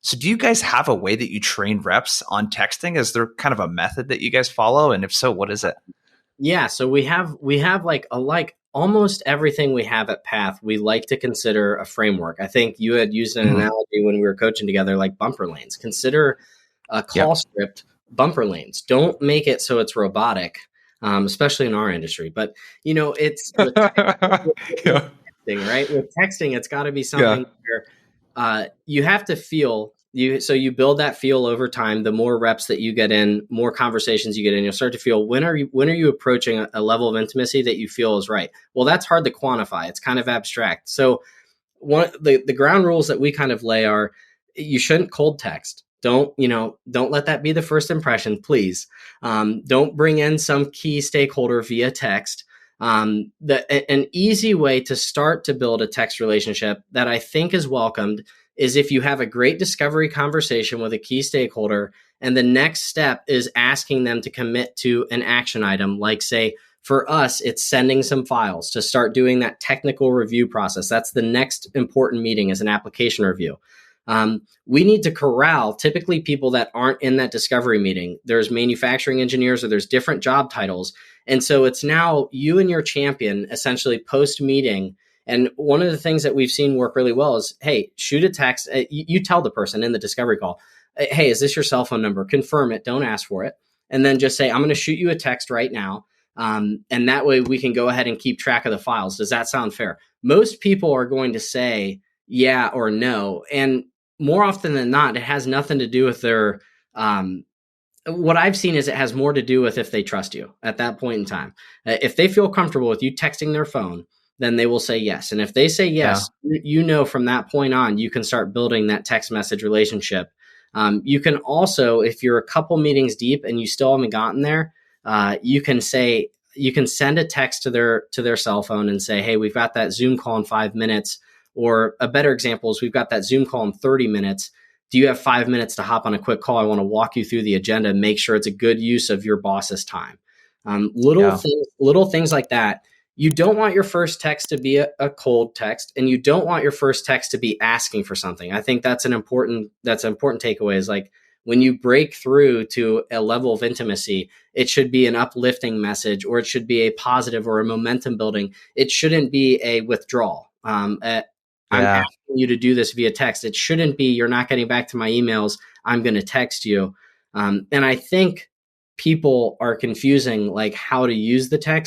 So do you guys have a way that you train reps on texting? Is there kind of a method that you guys follow? And if so, what is it? Yeah, so we have like almost everything we have at Path, we like to consider a framework. I think you had used an analogy when we were coaching together, like bumper lanes. Consider a call script bumper lanes. Don't make it so it's robotic, especially in our industry. But it's with Yeah. texting, right? With texting, it's got to be Yeah. something where you have to feel so you build that feel over time. The more reps that you get in, more conversations you get in, you'll start to feel when are you approaching a level of intimacy that you feel is right. Well, that's hard to quantify. It's kind of abstract. So the ground rules that we kind of lay are you shouldn't cold text. Don't let that be the first impression, please. Don't bring in some key stakeholder via text. An easy way to start to build a text relationship that I think is welcomed is if you have a great discovery conversation with a key stakeholder, and the next step is asking them to commit to an action item, like say, for us, it's sending some files to start doing that technical review process. That's the next important meeting, is an application review. We need to corral typically people that aren't in that discovery meeting. There's manufacturing engineers, or there's different job titles. And so it's now you and your champion essentially post meeting. And one of the things that we've seen work really well is, hey, shoot a text. You tell the person in the discovery call, hey, is this your cell phone number? Confirm it. Don't ask for it. And then just say, I'm going to shoot you a text right now. And that way we can go ahead and keep track of the files. Does that sound fair? Most people are going to say yeah or no. And more often than not, it has nothing to do with their, what I've seen is it has more to do with if they trust you at that point in time. If they feel comfortable with you texting their phone, then they will say yes. And if they say yes, from that point on, you can start building that text message relationship. You can also, if you're a couple meetings deep and you still haven't gotten there, you can send a text to their cell phone and say, hey, we've got that Zoom call in 5 minutes. Or a better example is we've got that Zoom call in 30 minutes. Do you have 5 minutes to hop on a quick call? I want to walk you through the agenda and make sure it's a good use of your boss's time. Little things like that. You don't want your first text to be a cold text, and you don't want your first text to be asking for something. I think that's an important takeaway, is like when you break through to a level of intimacy, it should be an uplifting message, or it should be a positive or a momentum building. It shouldn't be a withdrawal. I'm asking you to do this via text. It shouldn't be, you're not getting back to my emails, I'm going to text you. And I think people are confusing like how to use the text